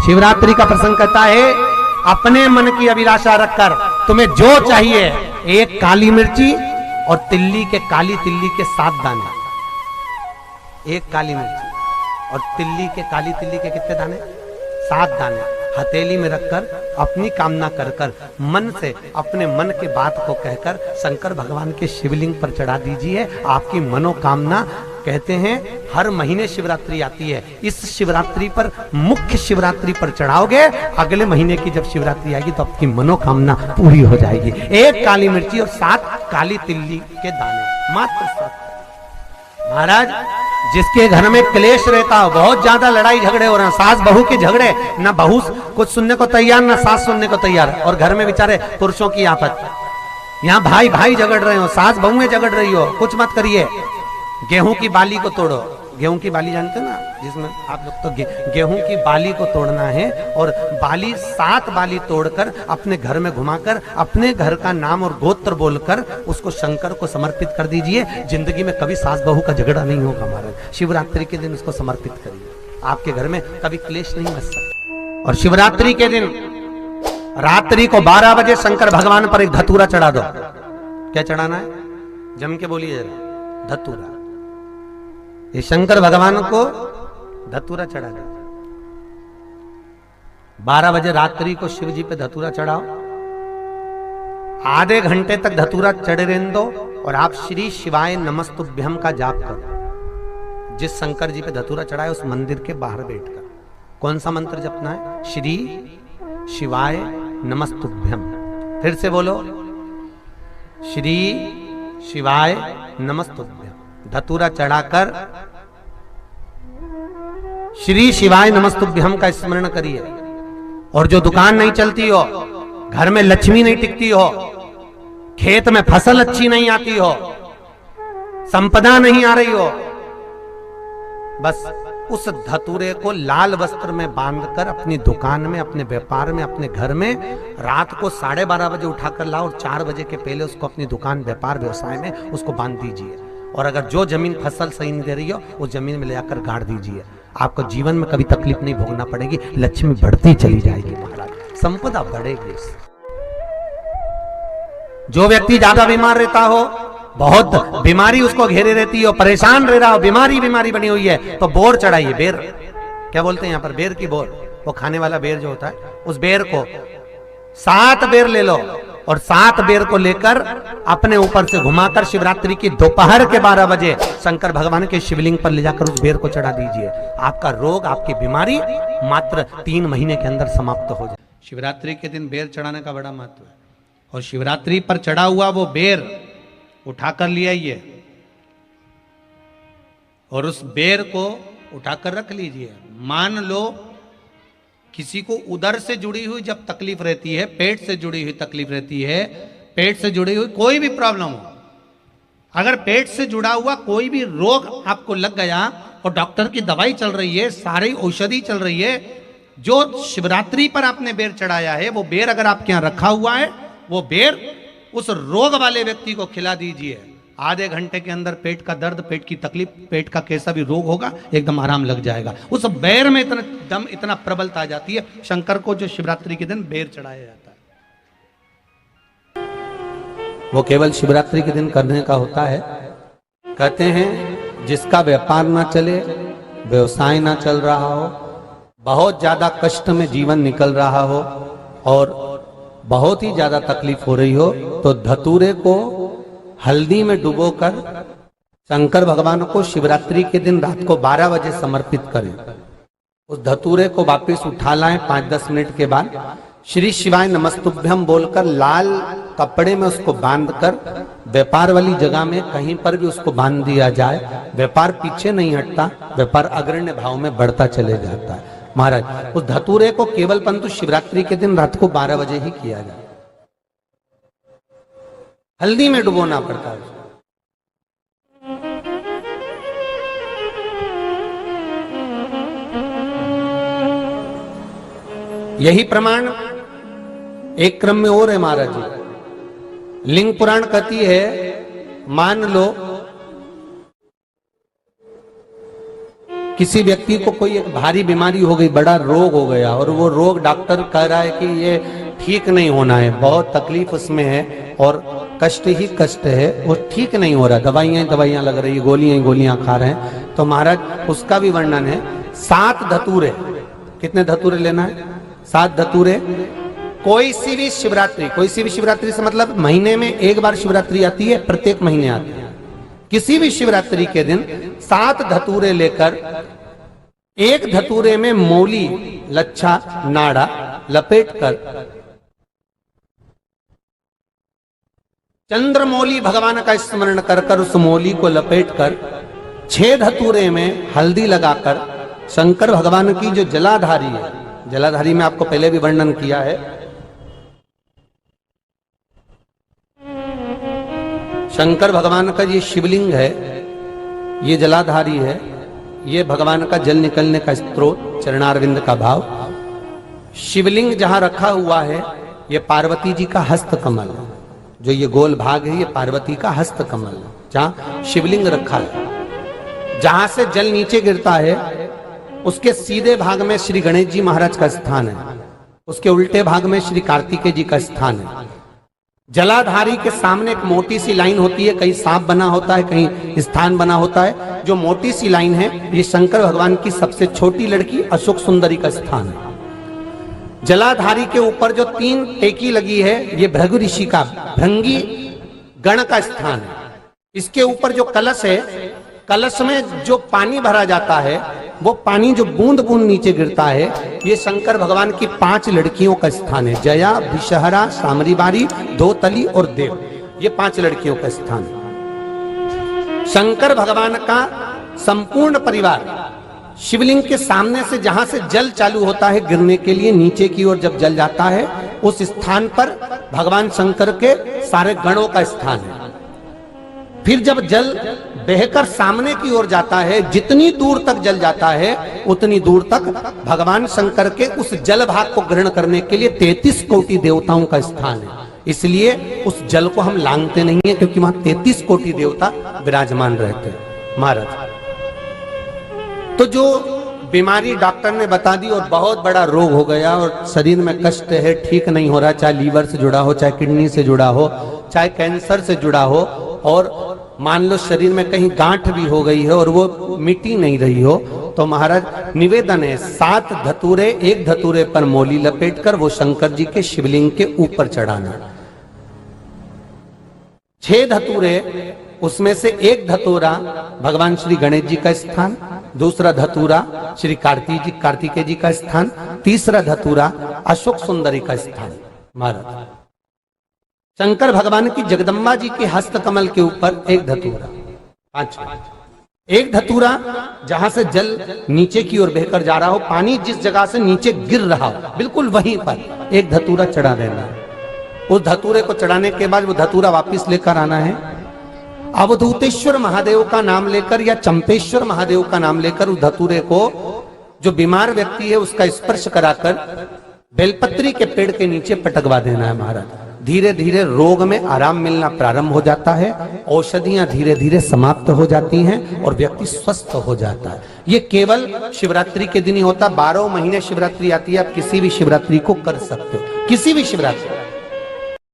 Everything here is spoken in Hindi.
शिवरात्रि का प्रसंग कहता है, अपने मन की अभिलाषा रखकर तुम्हें जो चाहिए, एक काली मिर्ची और काली तिल्ली के 7 दाने। एक काली मिर्ची और काली तिल्ली के कितने दाने? 7 दाने हथेली में रखकर अपनी कामना कर कर मन से अपने मन की बात को कहकर शंकर भगवान के शिवलिंग पर चढ़ा दीजिए। आपकी मनोकामना, कहते हैं हर महीने शिवरात्रि आती है, इस शिवरात्रि पर, मुख्य शिवरात्रि पर चढ़ाओगे, अगले महीने की जब शिवरात्रि आएगी तो आपकी मनोकामना पूरी हो जाएगी। एक काली मिर्ची और 7 काली तिल्ली के दाने, मात्र 7। महाराज, जिसके घर में क्लेश रहता हो, बहुत ज्यादा लड़ाई झगड़े हो रहे हैं, सास बहू के झगड़े, ना बहू कुछ सुनने को तैयार ना सास सुनने को तैयार, और घर में बेचारे पुरुषों की आफत, यहाँ भाई भाई झगड़ रहे हो, सास बहुएं झगड़ रही हो, कुछ मत करिए। गेहूं की बाली को तोड़ो। गेहूं की बाली जानते हो ना, जिसमें आप लोग तो गेहूं की बाली को तोड़ना है, और बाली 7 बाली तोड़कर अपने घर में घुमाकर अपने घर का नाम और गोत्र बोलकर उसको शंकर को समर्पित कर दीजिए। जिंदगी में कभी सास बहू का झगड़ा नहीं होगा। हमारे शिवरात्रि के दिन उसको समर्पित करिए, आपके घर में कभी क्लेश नहीं बच सकता। और शिवरात्रि के दिन रात्रि को 12 बजे शंकर भगवान पर एक धतूरा चढ़ा दो। क्या चढ़ाना है? जम के बोलिए जरा। धतूरा। ये शंकर भगवान को धतूरा चढ़ा दो। 12 बजे रात्रि को शिव जी पे धतूरा चढ़ाओ। आधे घंटे तक धतूरा चढ़े रहने दो और आप श्री शिवाय नमस्तुभ्यम का जाप करो। जिस शंकर जी पे धतूरा चढ़ाए उस मंदिर के बाहर बैठकर कौन सा मंत्र जपना है? श्री शिवाय नमस्तुभ्यम। फिर से बोलो, श्री शिवाय नमस्तुभ्यम। धतूरा चढ़ाकर श्री शिवाय नमस्तुभ्यम का स्मरण करिए। और जो दुकान नहीं चलती हो, घर में लक्ष्मी नहीं टिकती हो, खेत में फसल अच्छी नहीं आती हो, संपदा नहीं आ रही हो, बस उस धतूरे को लाल वस्त्र में बांधकर अपनी दुकान में, अपने व्यापार में, अपने घर में रात को 12:30 बजे उठाकर लाओ और 4 बजे के पहले उसको अपनी दुकान, व्यापार, व्यवसाय में उसको बांध दीजिए। और अगर जो जमीन फसल सही नहीं दे रही हो, उस जमीन में ले जाकर गाड़ दीजिए। आपको जीवन में कभी तकलीफ नहीं भोगना पड़ेगी, लक्ष्मी बढ़ती चली जाएगी महाराज, संपदा बढ़ेगी। जो व्यक्ति ज्यादा बीमार रहता हो, बहुत बीमारी उसको घेरे रहती हो, परेशान रह रहा हो, बीमारी बनी हुई है, तो बोर चढ़ाइए। बेर, क्या बोलते हैं यहाँ पर? बेर की बोर, वो खाने वाला बेर जो होता है, उस बेर को 7 बेर ले लो और 7 बेर को लेकर अपने ऊपर से घुमाकर शिवरात्रि की दोपहर के 12 बजे शंकर भगवान के शिवलिंग पर ले जाकर उस बेर को चढ़ा दीजिए। आपका रोग, आपकी बीमारी मात्र 3 महीने के अंदर समाप्त हो जाए। शिवरात्रि के दिन बेर चढ़ाने का बड़ा महत्व है। और शिवरात्रि पर चढ़ा हुआ वो बेर उठाकर ले आइए और उस बेर को उठाकर रख लीजिए। मान लो किसी को उदर से जुड़ी हुई जब तकलीफ रहती है, पेट से जुड़ी हुई तकलीफ रहती है, पेट से जुड़ी हुई कोई भी प्रॉब्लम हो, अगर पेट से जुड़ा हुआ कोई भी रोग आपको लग गया और डॉक्टर की दवाई चल रही है, सारी औषधि चल रही है, जो शिवरात्रि पर आपने बेर चढ़ाया है, वो बेर अगर आपके यहाँ रखा हुआ है, वो बेर उस रोग वाले व्यक्ति को खिला दीजिए। आधे घंटे के अंदर पेट का दर्द, पेट की तकलीफ, पेट का कैसा भी रोग होगा, एकदम आराम लग जाएगा। उस बेर में इतना दम, इतना प्रबलता आ जाती है शंकर को, जो शिवरात्रि के दिन बेर चढ़ाया जाता है। वो केवल शिवरात्रि के दिन करने का होता है। कहते हैं जिसका व्यापार ना चले, व्यवसाय ना चल रहा हो, बहुत ज्यादा कष्ट में जीवन निकल रहा हो और बहुत ही ज्यादा तकलीफ हो रही हो, तो धतूरे को हल्दी में डुबोकर शंकर भगवान को शिवरात्रि के दिन रात को 12 बजे समर्पित करें। उस धतूरे को वापस उठा लाएं 5-10 मिनट के बाद, श्री शिवाय नमस्तुभ्यम बोलकर लाल कपड़े में उसको बांधकर व्यापार वाली जगह में कहीं पर भी उसको बांध दिया जाए। व्यापार पीछे नहीं हटता, व्यापार अग्रण्य भाव में बढ़ता चले जाता है। महाराज, उस धतूरे को केवल परंतु शिवरात्रि के दिन रात को 12 बजे ही किया जाए। हल्दी में डुबोना पड़ता है। यही प्रमाण एक क्रम में और है महाराज जी। लिंग पुराण कहती है, मान लो किसी व्यक्ति को कोई एक भारी बीमारी हो गई, बड़ा रोग हो गया, और वो रोग डॉक्टर कह रहा है कि ये ठीक नहीं होना है, बहुत तकलीफ उसमें है और कष्ट ही कष्ट है, वो ठीक नहीं हो रहा, दवाइयां लग रही, गोलियां खा रहे हैं, तो महाराज उसका भी वर्णन है। 7 धतूरे, कितने धतूरे लेना है? 7 धतूरे। कोई सी भी शिवरात्रि से मतलब महीने में एक बार शिवरात्रि आती है, प्रत्येक महीने आती है। किसी भी शिवरात्रि के दिन 7 धतूरे लेकर, एक धतूरे में मौली, लच्छा, नाड़ा लपेटकर, चंद्रमौली भगवान का स्मरण कर उस मौली को लपेटकर, 6 धतूरे में हल्दी लगाकर शंकर भगवान की जो जलाधारी है, जलाधारी में आपको पहले भी वर्णन किया है, शंकर भगवान का ये शिवलिंग है, ये जलाधारी है, ये भगवान का जल निकलने का स्रोत, चरणारविंद का भाव। शिवलिंग जहां रखा हुआ है, ये पार्वती जी का हस्त कमल है, जो ये गोल भाग है, ये पार्वती का हस्त कमल है, जहां शिवलिंग रखा है। जहां से जल नीचे गिरता है, उसके सीधे भाग में श्री गणेश जी महाराज का स्थान है, उसके उल्टे भाग में श्री कार्तिकेय जी का स्थान है। जलाधारी के सामने एक मोटी सी लाइन होती है, कहीं सांप बना होता है, कहीं स्थान बना होता है। जो मोटी सी लाइन है, ये शंकर भगवान की सबसे छोटी लड़की अशोक सुंदरी का स्थान है। जलाधारी के ऊपर जो 3 टेकी लगी है, ये भृगु ऋषि का, भृंगी गण का स्थान है। इसके ऊपर जो कलश है, कलश में जो पानी भरा जाता है, वो पानी जो बूंद बूंद नीचे गिरता है, ये शंकर भगवान की 5 लड़कियों का स्थान है। जया, विषहरा, सामरीबारी, धोतली और देव, ये 5 लड़कियों का स्थान है। शंकर भगवान का संपूर्ण परिवार शिवलिंग के सामने से, जहां से जल चालू होता है गिरने के लिए, नीचे की ओर जब जल जाता है, उस स्थान पर भगवान शंकर के सारे गणों का स्थान है। फिर जब जल बहकर सामने की ओर जाता है, जितनी दूर तक जल जाता है, उतनी दूर तक भगवान शंकर के उस जल भाग को ग्रहण करने के लिए 33 कोटि देवताओं का स्थान है। इसलिए उस जल को हम लांघते नहीं है, क्योंकि वहां 33 कोटि देवता विराजमान रहते हैं महाराज। तो जो बीमारी डॉक्टर ने बता दी और बहुत बड़ा रोग हो गया और शरीर में कष्ट है, ठीक नहीं हो रहा, चाहे लीवर से जुड़ा हो, चाहे किडनी से जुड़ा हो, चाहे कैंसर से जुड़ा हो, और मान लो शरीर में कहीं गांठ भी हो गई है और वो मिटी नहीं रही हो, तो महाराज निवेदन है 7 धतूरे, एक धतूरे पर मौली लपेटकर वो शंकर जी के शिवलिंग के ऊपर चढ़ाना। 6 धतूरे, उसमें से एक धतूरा भगवान श्री गणेश जी का स्थान, दूसरा धतूरा श्री कार्तिकेय जी का स्थान, तीसरा धतूरा अशोक सुंदरी का स्थान। महाराज शंकर भगवान की जगदम्बा जी के हस्त कमल के ऊपर एक धतूरा, 5, एक धतूरा जहां से जल नीचे की ओर बहकर जा रहा हो, पानी जिस जगह से नीचे गिर रहा हो, बिल्कुल वहीं पर एक धतूरा चढ़ा देना है। उस धतूरे को चढ़ाने के बाद वो धतूरा वापिस लेकर आना है। अवधूतेश्वर महादेव का नाम लेकर या चंपेश्वर महादेव का नाम लेकर उस धतूरे को, जो बीमार व्यक्ति है उसका स्पर्श कराकर बेलपत्री के पेड़ के नीचे पटकवा देना है महाराज। धीरे धीरे रोग में आराम मिलना प्रारंभ हो जाता है, औषधियां धीरे धीरे समाप्त हो जाती हैं और व्यक्ति स्वस्थ हो जाता है। ये केवल शिवरात्रि के दिन ही होता, 12 महीने शिवरात्रि आती है, आप किसी भी शिवरात्रि को कर सकते हो, किसी भी शिवरात्रि।